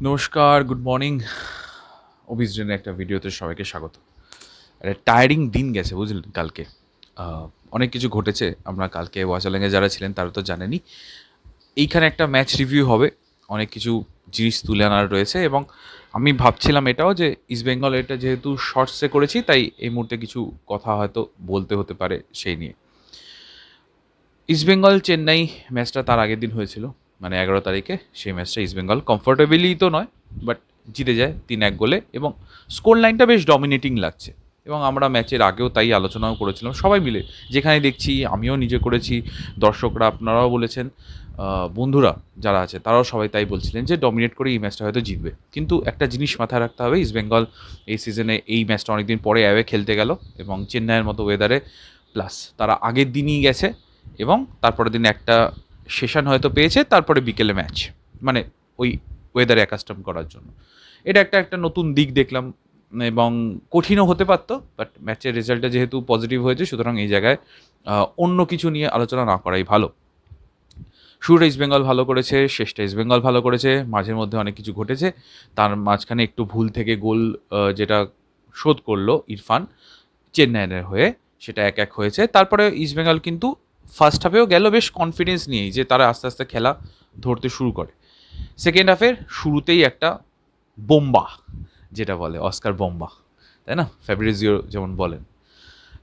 নমস্কার, good morning. অভিজ্ঞানের একটা ভিডিওতে সবাইকে স্বাগত। একটা টায়ারিং দিন গেছে বুঝলেন কালকে। অনেক কিছু ঘটেছে। আমরা কালকে ওয়াচালাঙ্গে যারা ছিলেন তারা তো জানেনই। এইখানে একটা ম্যাচ রিভিউ হবে। অনেক কিছু জিনিস তুলে আনার রয়েছে এবং আমি ভাবছিলাম এটাও যে ইস্টবেঙ্গল এটা যেহেতু শর্টসে করেছি তাই এই মুহূর্তে কিছু কথা হয়তো বলতে হতে পারে সেই নিয়ে। ইস্টবেঙ্গল চেন্নাই ম্যাচটা তার আগের দিন হয়েছিল, মানে 11 তারিখে। সেই ম্যাচটা ইস্টবেঙ্গল কমফোর্টেবলি তো নয়, বাট জিতে যায় 3-1 গোলে এবং স্কোর লাইনটা বেশ ডমিনেটিং লাগছে। এবং আমরা ম্যাচের আগেও তাই আলোচনাও করেছিলাম সবাই মিলে, যেখানে দেখছি আমিও নিজে করেছি, দর্শকরা আপনারাও বলেছেন, বন্ধুরা যারা আছে তারাও সবাই তাই বলছিলেন যে ডমিনেট করে এই ম্যাচটা হয়তো জিতবে। কিন্তু একটা জিনিস মাথায় রাখতে হবে, ইস্টবেঙ্গল এই সিজনে এই ম্যাচটা অনেকদিন পরে অ্যাওয়ে খেলতে গেল এবং চেন্নাইয়ের মতো ওয়েদারে, প্লাস তারা আগের দিনই গেছে এবং তারপরের দিন একটা সেশন হয়তো পেয়েছে, তারপরে বিকেলে ম্যাচ, মানে ওই ওয়েদারে অ্যাকাস্টম করার জন্য। এটা একটা নতুন দিক দেখলাম এবং কঠিনও হতে পারতো, বাট ম্যাচের রেজাল্টটা যেহেতু পজিটিভ হয়েছে সুতরাং এই জায়গায় অন্য কিছু নিয়ে আলোচনা না করাই ভালো। শুরুটা ইস্টবেঙ্গল ভালো করেছে, শেষটা ইস্টবেঙ্গল ভালো করেছে, মাঝের মধ্যে অনেক কিছু ঘটেছে। তার মাঝখানে একটু ভুল থেকে গোল যেটা শোধ করলো ইরফান চেন্নাইয়ের হয়ে, সেটা 1-1 হয়েছে। তারপরে ইস্টবেঙ্গল কিন্তু ফার্স্ট হাফেও গেল বেশ কনফিডেন্স নিয়েই, যে তারা আস্তে আস্তে খেলা ধরতে শুরু করে। সেকেন্ড হাফের শুরুতেই একটা বোম্বা, যেটা বলে অস্কার বোম্বা, তাই না, ফ্যাব্রিজিও যেমন বলেন,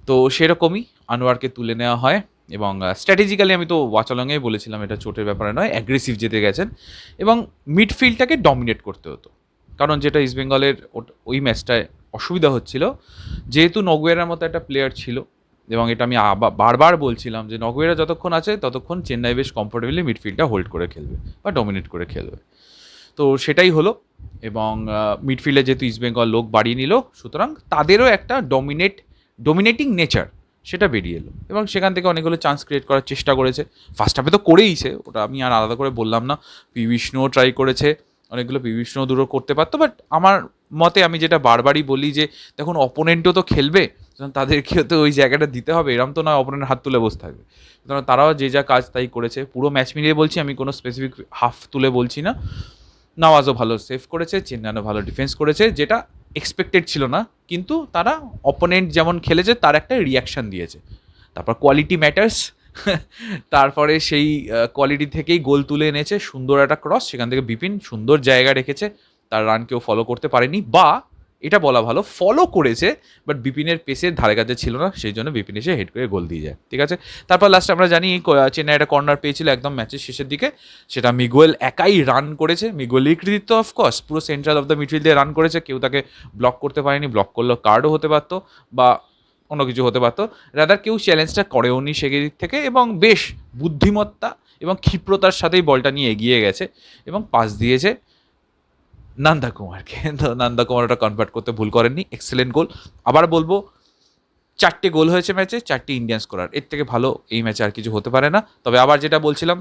তো সেরকমই আনোয়ারকে তুলে নেওয়া হয় এবং স্ট্র্যাটেজিক্যালি আমি তো ওয়াচালংয়েই বলেছিলাম এটা চোটের ব্যাপারে নয়, অ্যাগ্রেসিভ যেতে গেছেন এবং মিডফিল্ডটাকে ডমিনেট করতে হতো। কারণ যেটা ইস্টবেঙ্গলের ওই ম্যাচটায় অসুবিধা হচ্ছিল, যেহেতু নগুয়েরার মতো একটা প্লেয়ার ছিল, এবং এটা আমি বারবার বলছিলাম যে নগুয়েরা যতক্ষণ আছে ততক্ষণ চেন্নাই বেশ কমফোর্টেবলি মিডফিল্ডটা হোল্ড করে খেলবে বা ডমিনেট করে খেলবে। তো সেটাই হলো এবং মিডফিল্ডে যেহেতু ইস্টবেঙ্গল লোক বাড়িয়ে নিল, সুতরাং তাদেরও একটা ডমিনেটিং নেচার সেটা বেরিয়ে এলো এবং সেখান থেকে অনেকগুলো চান্স ক্রিয়েট করার চেষ্টা করেছে। ফার্স্ট হাফে তো করেইছে, ওটা আমি আর আলাদা করে বললাম না। পি বিষ্ণুও ট্রাই করেছে, অনেকগুলো পি বিষ্ণু দূরও করতে পারতো, বাট আমার মতে আমি যেটা বারবারই বলি যে দেখুন অপোনেন্টও তো খেলবে, তাদেরকেও তো ওই জায়গাটা দিতে হবে, এরম তো নয় অপোনেন্ট হাত তুলে বসে থাকবে। সুতরাং তারাও যে যা কাজ তাই করেছে, পুরো ম্যাচ মিলিয়ে বলছি, আমি কোনো স্পেসিফিক হাফ তুলে বলছি না। নওয়াজও ভালো সেভ করেছে, চেন্নাইও ভালো ডিফেন্স করেছে, যেটা এক্সপেক্টেড ছিল না, কিন্তু তারা অপোনেন্ট যেমন খেলেছে তার একটা রিয়াকশান দিয়েছে। তারপর কোয়ালিটি ম্যাটার্স, তারপরে সেই কোয়ালিটি থেকেই গোল তুলে এনেছে, সুন্দর একটা ক্রস, সেখান থেকে বিপিন সুন্দর জায়গা রেখেছে, তার রান কেউ ফলো করতে পারেনি, বা এটা বলা ভালো ফলো করেছে বাট বিপিনের পেসের ধারে কাছে ছিল না, সেই জন্য বিপিন এসে হেড করে গোল দিয়ে যায়, ঠিক আছে। তারপর লাস্টে আমরা জানি চেন্নাই একটা কর্নার পেয়েছিল একদম ম্যাচের শেষের দিকে, সেটা মিগুয়েল একাই রান করেছে, মিগুয়েলের কৃতিত্ব অফকোর্স, পুরো সেন্ট্রাল অফ দ্য মিডফিল্ড দিয়ে রান করেছে, কেউ তাকে ব্লক করতে পারেনি, ব্লক করলেও কার্ডও হতে পারতো বা অন্য কিছু হতে পারতো, রাদার কেউ চ্যালেঞ্জটা করেও নি সেদিক থেকে, এবং বেশ বুদ্ধিমত্তা এবং ক্ষিপ্রতার সাথেই বলটা নিয়ে এগিয়ে গেছে এবং পাস দিয়েছে নন্দা কুমারকে। তো নন্দা কুমার ওটা কনভার্ট করতে ভুল করেননি, এক্সেলেন্ট গোল। আবার বলবো 4টে গোল হয়েছে ম্যাচে, 4টি ইন্ডিয়ান স্কোরার, এর থেকে ভালো এই ম্যাচে আর কিছু হতে পারে না। তবে আবার যেটা বলছিলাম,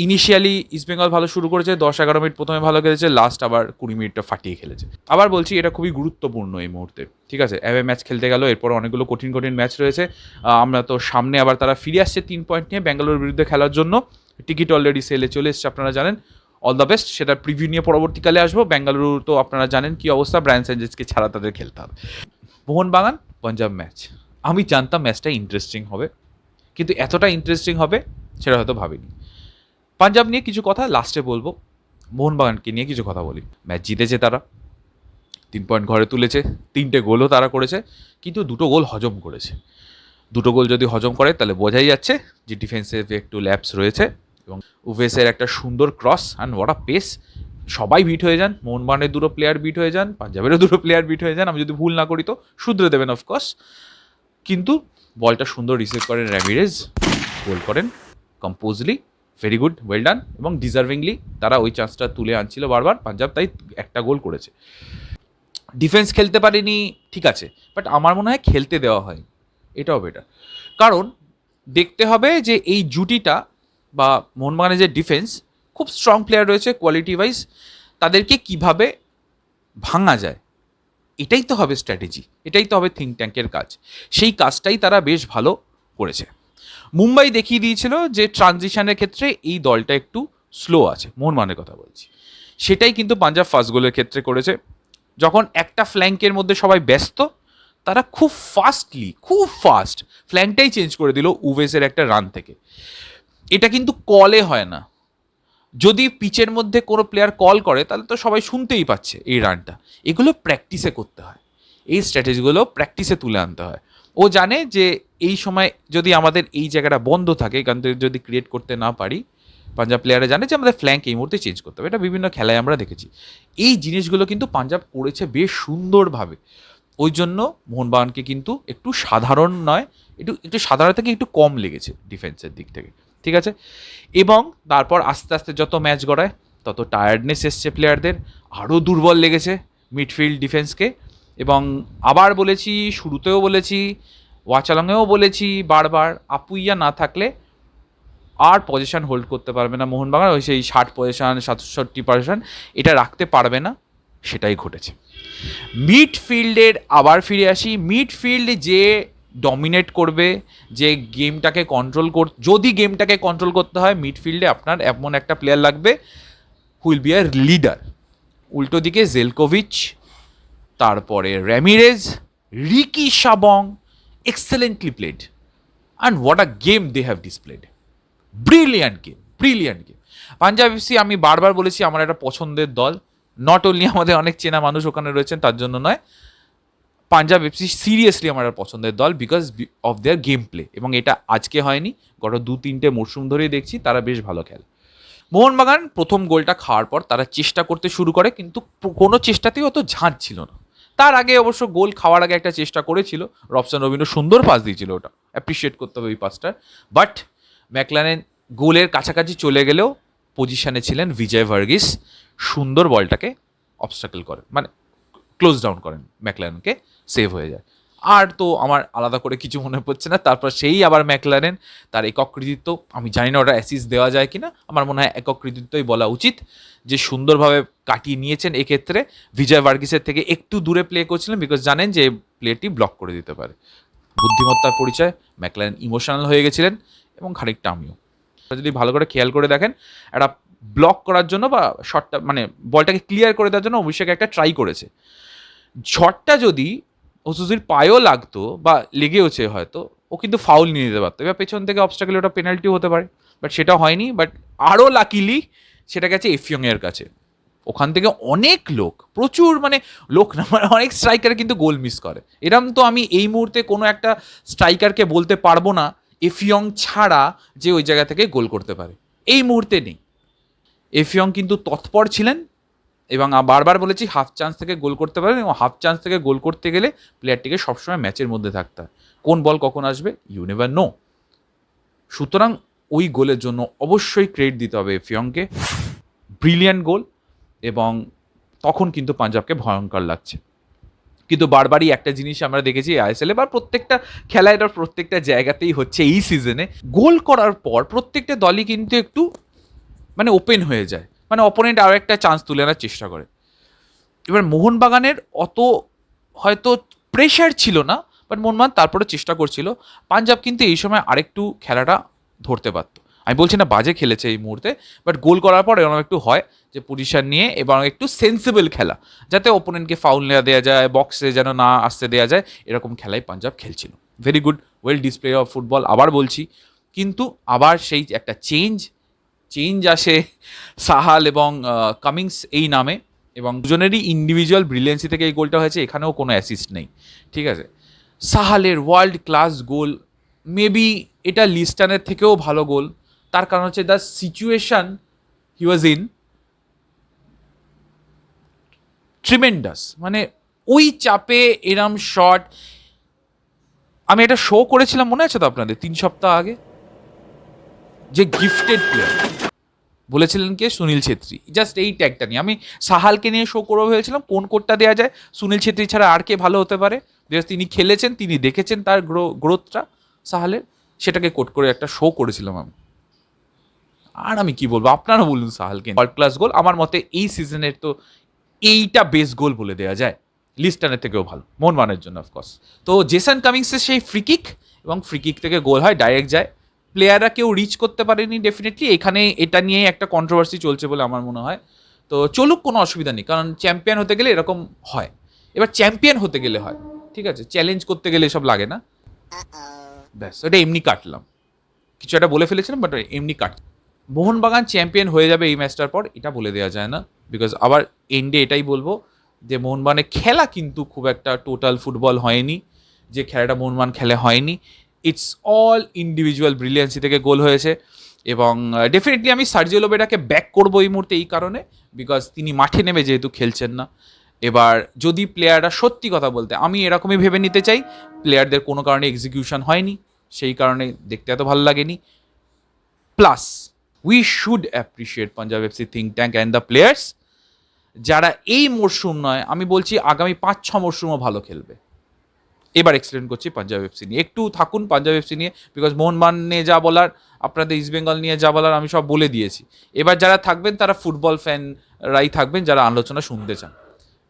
ইনিশিয়ালি ইস্টবেঙ্গল ভালো শুরু করেছে, 10-11 মিনিট প্রথমে ভালো খেলেছে, লাস্ট আবার 20 মিনিটটা ফাটিয়ে খেলেছে। আবার বলছি এটা খুবই গুরুত্বপূর্ণ এই মুহূর্তে, ঠিক আছে। অ্যাওয়ে ম্যাচ খেলতে গেল, এরপর অনেকগুলো কঠিন কঠিন ম্যাচ রয়েছে। আমরা তো সামনে আবার তারা ফিরে আসছে 3 পয়েন্ট নিয়ে ব্যাঙ্গালোর বিরুদ্ধে খেলার জন্য। টিকিট অলরেডি সেলে চলে এসছে, আপনারা জানেন। অল দ্য বেস্ট, সেটা প্রিভিউ নিয়ে পরবর্তীকালে আসবো। ব্যাঙ্গালুরু তো আপনারা জানেন কি অবস্থা, ব্রায়ান স্যানচেজকে ছাড়া তাদের খেলতে হবে। মোহনবাগান পাঞ্জাব ম্যাচ, আমি জানতাম ম্যাচটা ইন্টারেস্টিং হবে, কিন্তু এতটা ইন্টারেস্টিং হবে সেটা হয়তো ভাবিনি। পাঞ্জাব নিয়ে কিছু কথা লাস্টে বলবো, মোহনবাগানকে নিয়ে কিছু কথা বলি। ম্যাচ জিতেছে তারা, 3 পয়েন্ট ঘরে তুলেছে, 3টে গোলও তারা করেছে, কিন্তু 2টো গোল হজম করেছে। 2টো গোল যদি হজম করে তাহলে বোঝাই যাচ্ছে যে ডিফেন্সিভ একটু ল্যাপস রয়েছে। এবং উভেসের একটা সুন্দর cross and what a pace, সবাই বিট হয়ে যান, মোহনবাগানের 2টো প্লেয়ার বিট হয়ে যান, পাঞ্জাবেরও 2টো প্লেয়ার বিট হয়ে যান, আমি যদি ভুল না করি তো শুধরে দেবেন অফকোর্স। কিন্তু বলটা সুন্দর রিসিভ করেন র্যামিরেজ, গোল করেন কম্পোজলি, ভেরি গুড, ওয়েল ডান, এবং ডিজার্ভিংলি তারা ওই চান্সটা তুলে আনছিল বারবার, পাঞ্জাব তাই একটা গোল করেছে। ডিফেন্স খেলতে পারেনি, ঠিক আছে, বাট আমার মনে হয় খেলতে দেওয়া হয়, এটাও বেটার। কারণ দেখতে হবে যে এই জুটিটা বা মোহনবাগানের যে ডিফেন্স, খুব স্ট্রং প্লেয়ার রয়েছে কোয়ালিটি ওয়াইজ, তাদেরকে কিভাবে ভাঙা যায়, এটাই তো হবে স্ট্র্যাটেজি, এটাই তো হবে থিঙ্ক ট্যাঙ্কের কাজ। সেই কাজটাই তারা বেশ ভালো করেছে। মুম্বাই দেখিয়ে দিয়েছিল যে ট্রানজিশনের ক্ষেত্রে এই দলটা একটু স্লো আছে, মোহনবাগানের কথা বলছি। সেটাই কিন্তু পাঞ্জাব ফার্স্ট গোলের ক্ষেত্রে করেছে। যখন একটা ফ্ল্যাঙ্কের মধ্যে সবাই ব্যস্ত, তারা খুব ফাস্ট ফ্ল্যাঙ্কটাই চেঞ্জ করে দিল উভেসের একটা রান থেকে। এটা কিন্তু কলে হয় না। যদি পিচের মধ্যে কোনো প্লেয়ার কল করে তাহলে তো সবাই শুনতেই পাচ্ছে এই রানটা। এগুলো প্র্যাকটিসে করতে হয়, এই স্ট্র্যাটেজিগুলো প্র্যাকটিসে তুলে আনতে হয়। ও জানে যে এই সময় যদি আমাদের এই জায়গাটা বন্ধ থাকে, এখান থেকে যদি ক্রিয়েট করতে না পারি, পাঞ্জাব প্লেয়াররা জানে যে আমাদের ফ্ল্যাঙ্ক এই মুহূর্তে চেঞ্জ করতে হবে। এটা বিভিন্ন খেলায় আমরা দেখেছি। এই জিনিসগুলো কিন্তু পাঞ্জাব করেছে বেশ সুন্দরভাবে। ওই জন্য মোহনবাগানকে কিন্তু একটু সাধারণ নয়, একটু সাধারণ থেকে একটু কম লেগেছে ডিফেন্সের দিক থেকে, ঠিক আছে। এবং তারপর আস্তে আস্তে যত ম্যাচ গড়ায় তত টায়ার্ডনেস এসছে প্লেয়ারদের, আরও দুর্বল লেগেছে মিডফিল্ড ডিফেন্সকে। এবং আবার বলেছি, শুরুতেও বলেছি, ওয়াচালংয়েও বলেছি বারবার, আপুইয়া না থাকলে আর পজিশন হোল্ড করতে পারবে না মোহনবাগান। ওই সেই 60 পজিশন 67% এটা রাখতে পারবে না, সেটাই ঘটেছে। মিডফিল্ডের আবার ফিরে আসি। মিডফিল্ড যে ডমিনেট করবে, যে গেমটাকে যদি গেমটাকে কন্ট্রোল করতে হয়, মিডফিল্ডে আপনার এমন একটা প্লেয়ার লাগবে হুইল বি আর লিডার। উল্টো দিকে জেলকোভিচ, তারপরে Ramirez, Ricky Shabong excellently played, and what a game they have displayed. Brilliant game. Punjab FC আমি বারবার বলেছি আমার একটা পছন্দের দল, নট অনলি আমাদের অনেক চেনা মানুষ ওখানে রয়েছেন তার জন্য নয়, পাঞ্জাব এফসি সিরিয়াসলি আমার একটা পছন্দের দল because of their game play. এবং এটা আজকে হয়নি, গত 2-3টে মরশুম ধরেই দেখছি তারা বেশ ভালো খেলে। মোহনবাগান প্রথম গোলটা খাওয়ার পর তারা চেষ্টা করতে শুরু করে, কিন্তু কোনো চেষ্টাতেই অত ঝাঁজ ছিল না। তার আগে অবশ্য গোল খাওয়ার আগে একটা চেষ্টা করেছিল, রবসন রবিন্দ্র সুন্দর পাস দিয়েছিল, ওটা অ্যাপ্রিসিয়েট করতে হবে ওই পাসটার। বাট ম্যাকলারেন গোলের কাছাকাছি চলে গেলেও পজিশনে ছিলেন বিজয় ভার্গিস, সুন্দর বলটাকে অবস্ট্রাকল করেন, মানে ক্লোজ ডাউন করেন, ম্যাকলারেনকে সেভ হয়ে যায়। আর তো আমার আলাদা করে কিছু মনে পড়ছে না। তারপর সেই আবার ম্যাকলারেন তার একক কৃতিত্ব, আমি জানি না ওটা অ্যাসিস্ট দেওয়া যায় কিনা, আমার মনে হয় একক কৃতিত্বই বলা উচিত, যে সুন্দরভাবে কাটিয়ে নিয়েছেন। এক্ষেত্রে বিজয় ভার্গিসের থেকে একটু দূরে প্লে করছিলেন বিকজ জানেন যে প্লেটি ব্লক করে দিতে পারে। বুদ্ধিমত্তার পরিচয়, ম্যাকলারেন ইমোশনাল হয়ে গেছিলেন এবং খানিকটা আমিও। যদি ভালো করে খেয়াল করে দেখেন, একটা ব্লক করার জন্য বা শটটা মানে বলটাকে ক্লিয়ার করে দেওয়ার জন্য অভিষেক একটা ট্রাই করেছে। শটটা যদি ওসুজির পায়েও লাগতো বা লেগেওছে হয়তো, ও কিন্তু ফাউল নিয়ে নিতে পারতো, এবার পেছন থেকে অবস্ট্রাকল ওটা পেনাল্টিও হতে পারে, বাট সেটা হয়নি। বাট আরও লাকিলি সেটা গেছে এফিয়ংয়ের কাছে। ওখান থেকে অনেক লোক, প্রচুর মানে লোক না, মানে অনেক স্ট্রাইকার কিন্তু গোল মিস করে। এরম তো আমি এই মুহূর্তে কোনো একটা স্ট্রাইকারকে বলতে পারবো না এফিয়ং ছাড়া যে ওই জায়গা থেকে গোল করতে পারে, এই মুহূর্তে নেই। এফিয়ং কিন্তু তৎপর ছিলেন এবং বারবার বলেছি হাফ চান্স থেকে গোল করতে পারেন, এবং হাফ চান্স থেকে গোল করতে গেলে প্লেয়ারটিকে সবসময় ম্যাচের মধ্যে থাকতে হয়। কোন বল কখন আসবে ইউ নেভার নো। সুতরাং ওই গোলের জন্য অবশ্যই ক্রেডিট দিতে হবে এফিয়ংকে, ব্রিলিয়ান্ট গোল। এবং তখন কিন্তু পাঞ্জাবকে ভয়ঙ্কর লাগছে। কিন্তু বারবারই একটা জিনিস আমরা দেখেছি আইএসএলে বা প্রত্যেকটা খেলায়, এটা প্রত্যেকটা জায়গাতেই হচ্ছে এই সিজনে, গোল করার পর প্রত্যেকটা দলই কিন্তু একটু মানে ওপেন হয়ে যায়, মানে অপোনেন্ট আরও একটা চান্স তুলে আনার চেষ্টা করে। এবার মোহনবাগানের অত হয়তো প্রেশার ছিল না, বাট মোহনবাগান তারপরে চেষ্টা করছিল। পাঞ্জাব কিন্তু এই সময় আরেকটু খেলাটা ধরতে পারতো। আমি বলছি না বাজে খেলেছে এই মুহূর্তে, বাট গোল করার পর এরকম একটু হয় যে পজিশন নিয়ে এবং একটু সেন্সিবল খেলা, যাতে ওপোনেন্টকে ফাউল নেওয়া দেওয়া যায়, বক্সে যেন না আসতে দেওয়া যায়, এরকম খেলাই পাঞ্জাব খেলছিল। Very good, well display of football আবার বলছি। কিন্তু আবার সেই একটা চেঞ্জ আসে সাহাল এবং কামিংস এই নামে, এবং দুজনেরই ইন্ডিভিজুয়াল ব্রিলিয়েন্সি থেকে এই গোলটা হয়েছে, এখানেও কোনো অ্যাসিস্ট নেই, ঠিক আছে। সাহালের ওয়ার্ল্ড ক্লাস গোল, মেবি এটা লিস্টানের থেকেও ভালো গোল। তার কারণ হচ্ছে the situation he was in tremendous, মানে ওই চাপে এরম শট। আমি এটা শো করেছিলাম মনে আছে তো আপনাদের 3 সপ্তাহ আগে, যে গিফটেড প্লেয়ার বলেছিলেন কে, সুনীল ছেত্রী। জাস্ট এই ট্যাগটা নিয়ে আমি সাহালকে নিয়ে শো করে ভেবেছিলাম কোন কোডটা দেওয়া যায়, সুনীল ছেত্রী ছাড়া আর কে ভালো হতে পারে, বিকজ তিনি খেলেছেন, তিনি দেখেছেন তার গ্রোথটা সাহালের, সেটাকে কোড করে একটা শো করেছিলাম আমি। আর আমি কি বলবো, আপনারা বলুন সাহালকে ওয়ার্ল্ড ক্লাস গোল। আমার মতে এই সিজনের তো এইটা বেস্ট গোল বলে দেওয়া যায়, লিস্টানের থেকেও ভালো মোহনবাগানের জন্য অফকোর্স। তো জেসন কামিংসের সেই ফ্রিকিক, এবং ফ্রিকিক থেকে গোল হয়, ডাইরেক্ট যায়, প্লেয়াররা কেউ রিচ করতে পারেনি ডেফিনেটলি। এখানে এটা নিয়ে একটা কন্ট্রোভার্সি চলছে বলে আমার মনে হয়, তো চলুক, কোনো অসুবিধা নেই, কারণ চ্যাম্পিয়ন হতে গেলে এরকম হয়। এবার চ্যাম্পিয়ন হতে গেলে হয়, ঠিক আছে, চ্যালেঞ্জ করতে গেলে এসব লাগে না। ব্যাস, ওটা এমনি কাটলাম, কিছু একটা বলে ফেলেছিলাম, বাট এমনি কাট। মোহনবাগান চ্যাম্পিয়ন হয়ে যাবে এই ম্যাচটার পর, এটা বলে দেওয়া যায় না, বিকজ আবার এন্ডে এটাই বলবো যে মোহনবাগানের খেলা কিন্তু খুব একটা টোটাল ফুটবল হয়নি, যে খেলাটা মোহনবাগান খেলে হয়নি। ইটস অল ইন্ডিভিজুয়াল ব্রিলিয়েন্সি থেকে গোল হয়েছে। এবং ডেফিনেটলি আমি সার্জিও লোবেরাকে ব্যাক করবো এই মুহূর্তে এই কারণে, বিকজ তিনি মাঠে নেমে যেহেতু খেলছেন না। এবার যদি প্লেয়াররা সত্যি কথা বলতে, আমি এরকমই ভেবে নিতে চাই প্লেয়ারদের কোনো কারণে এক্সিকিউশন হয়নি, সেই কারণে দেখতে এত ভালো লাগেনি। Plus we should appreciate Punjab FC think tank and the players, যারা এই মরশুম নয়, আমি বলছি আগামী 5-6 মরশুমও ভালো খেলবে। এবার এক্সপ্লেন করছি পাঞ্জাব এফসি নিয়ে, একটু থাকুন পাঞ্জাব এফসি নিয়ে, বিকজ মোহনবাগান নিয়ে যা বলার, আপনাদের ইস্ট বেঙ্গল নিয়ে যা বলার আমি সব বলে দিয়েছি। এবার যারা থাকবেন তারা ফুটবল ফ্যানরাই থাকবেন, যারা আলোচনা শুনতে চান।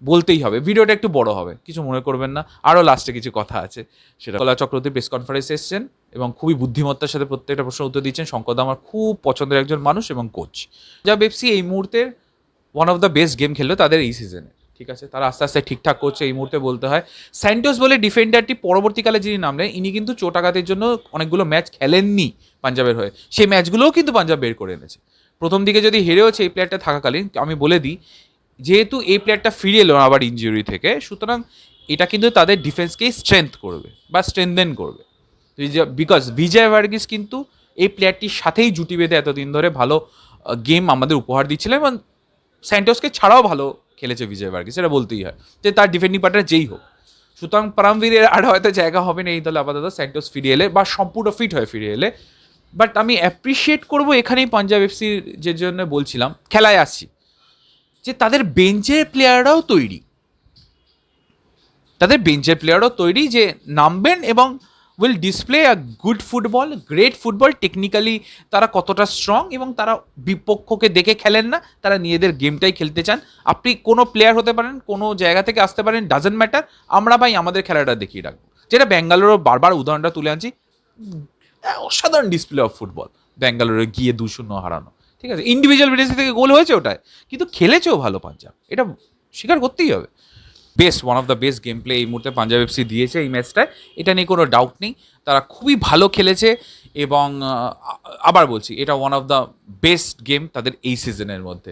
বলতেই হবে, ভিডিওটা একটু বড় হবে, কিছু মনে করবেন না। আরও লাস্টে কিছু কথা আছে, সেটা কলা চক্রবর্তী প্রেস কনফারেন্সে এসেছেন এবং খুবই বুদ্ধিমত্তার সাথে প্রত্যেকটা প্রশ্ন উত্তর দিচ্ছেন। শঙ্করদা আমার খুব পছন্দের একজন মানুষ এবং কোচ। পাঞ্জাব এফসি এই মুহূর্তের one of the best game খেললো তাদের এই সিজনে, ঠিক আছে, তারা আস্তে আস্তে ঠিকঠাক করছে এই মুহূর্তে বলতে হয়। স্যান্টোস বলে ডিফেন্ডারটি পরবর্তীকালে যিনি নামলেন, ইনি কিন্তু চোট আঘাতের জন্য অনেকগুলো ম্যাচ খেলেননি পাঞ্জাবের হয়ে, সেই ম্যাচগুলোও কিন্তু পাঞ্জাব বের করে এনেছে। প্রথম দিকে যদি হেরেওছে এই প্লেয়ারটা থাকাকালীন, আমি বলে দিই, যেহেতু এই প্লেয়ারটা ফিরে এলো আবার ইনজুরি থেকে, সুতরাং এটা কিন্তু তাদের ডিফেন্সকেই স্ট্রেংথ করবে বা স্ট্রেংথেন করবে, বিকজ বিজয় ভার্গিস কিন্তু এই প্লেয়ারটির সাথেই জুটি বেঁধে এতদিন ধরে ভালো গেম আমাদের উপহার দিচ্ছিলেন, এবং স্যান্টোসকে ছাড়াও ভালো খেলেছে বিজয় ভার্গিস, এটা বলতেই হয়, যে তার ডিফেন্ডিং পার্টনার যেই হোক। সুতরাং পারামবীরের আর হয়তো জায়গা হবে না এই দলে আপাতত, স্যান্টোস ফিরে এলে বা সম্পূর্ণ ফিট হয়ে ফিরে এলে। বাট আমি অ্যাপ্রিসিয়েট করবো এখানেই পাঞ্জাব এফসির, যে জন্য বলছিলাম খেলায় আসছি, যে তাদের বেঞ্চের প্লেয়াররাও তৈরি, যে নামবেন এবং will display a good football, great football. Technically তারা কতটা স্ট্রং, এবং তারা বিপক্ষকে দেখে খেলেন না, তারা নিজেদের গেমটাই খেলতে চান। আপনি কোনো প্লেয়ার হতে পারেন, কোনো জায়গা থেকে আসতে পারেন, ডাজেন্ট ম্যাটার, আমরা ভাই আমাদের খেলাটা দেখিয়ে রাখবো। যেটা ব্যাঙ্গালোরও বারবার উদাহরণটা তুলে আনছি, অসাধারণ ডিসপ্লে অফ ফুটবল, ব্যাঙ্গালোরে গিয়ে 2-0 হারানো, ঠিক আছে, ইন্ডিভিজুয়াল বিদেশি থেকে গোল হয়েছে ওটায়, কিন্তু খেলেছেও ভালো পাঞ্জাব, এটা স্বীকার করতেই হবে। Best, one of the best game play এই মুহূর্তে পাঞ্জাব এফসি দিয়েছে এই ম্যাচটায়, এটা নিয়ে কোনো ডাউট নেই। তারা খুবই ভালো খেলেছে, এবং আবার বলছি, এটা one of the best game তাদের এই সিজনের মধ্যে।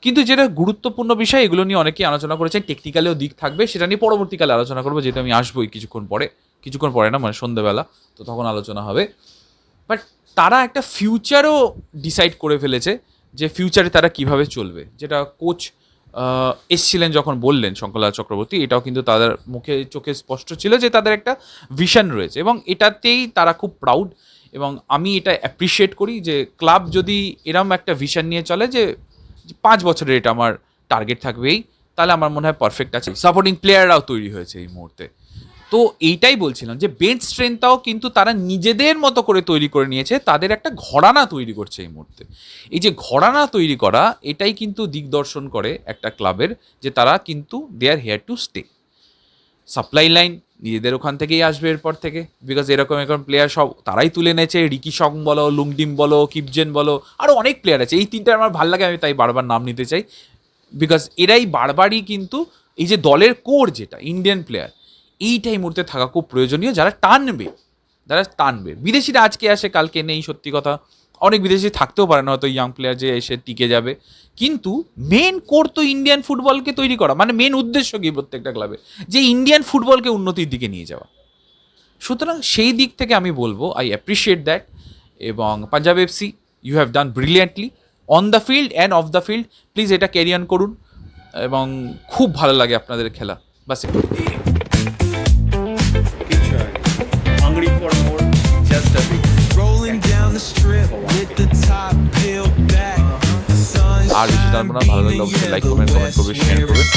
কিন্তু যেটা গুরুত্বপূর্ণ বিষয়, এগুলো নিয়ে অনেকেই আলোচনা করেছেন, টেকনিক্যালিও দিক থাকবে, সেটা নিয়ে পরবর্তীকালে আলোচনা করবো, যেহেতু আমি আসবোই কিছুক্ষণ পরে না, মানে সন্ধ্যেবেলা, তো তখন আলোচনা হবে। বাট তারা একটা ফিউচারও ডিসাইড করে ফেলেছে, যে ফিউচারে তারা কিভাবে চলবে, যেটা কোচ এসছিলেন যখন বললেন শঙ্করলাল চক্রবর্তী, এটাও কিন্তু তাদের মুখে চোখে স্পষ্ট ছিল যে তাদের একটা ভিশন রয়েছে, এবং এটাতেই তারা খুব প্রাউড। এবং আমি এটা অ্যাপ্রিসিয়েট করি যে ক্লাব যদি এরম একটা ভিশন নিয়ে চলে, যে 5 বছরের এটা আমার টার্গেট থাকবেই, তাহলে আমার মনে হয় পারফেক্ট আছে। সাপোর্টিং প্লেয়াররাও তৈরি হয়েছে এই মুহূর্তে। তো এইটাই বলছিলাম যে বেঞ্চ স্ট্রেংথটাও কিন্তু তারা নিজেদের মতো করে তৈরি করে নিয়েছে, তাদের একটা ঘরানা তৈরি করছে এই মুহূর্তে। এই যে ঘরানা তৈরি করা, এটাই কিন্তু দিকদর্শন করে একটা ক্লাবের, যে তারা কিন্তু they are here to stay. Supply line নিজেদের ওখান থেকেই আসবে এরপর থেকে, বিকজ এরকম প্লেয়ার সব তারাই তুলে এনেছে। রিকি সং বলো, লুংডিম বলো, কিপজেন বলো, আরও অনেক প্লেয়ার আছে। এই তিনটা আমার ভালো লাগে, আমি তাই বারবার নাম নিতে চাই, বিকজ এরাই বারবারই কিন্তু এই যে দলের কোর, যেটা ইন্ডিয়ান প্লেয়ার, এইটাই মুহূর্তে থাকা খুব প্রয়োজনীয়, যারা টানবে। বিদেশিরা আজকে আসে কালকে নেই, সত্যি কথা, অনেক বিদেশি থাকতেও পারে না হয়তো, ইয়াং প্লেয়ার যে এসে টিকে যাবে, কিন্তু মেন কোর তো ইন্ডিয়ান ফুটবলকে তৈরি করা, মানে মেন উদ্দেশ্য কি প্রত্যেকটা ক্লাবে, যে ইন্ডিয়ান ফুটবলকে উন্নতির দিকে নিয়ে যাওয়া। সুতরাং সেই দিক থেকে আমি বলবো আই অ্যাপ্রিসিয়েট দ্যাট। এবং Punjab FC, you have done brilliantly on the field and off the field. Please এটা ক্যারি অন করুন, এবং খুব ভালো লাগে আপনাদের খেলা, বাস। আর বেশি জানবো না, ভালো লাগলে অবশ্যই লাইক করবেন, কমেন্ট করবেন, শেয়ার করবেন।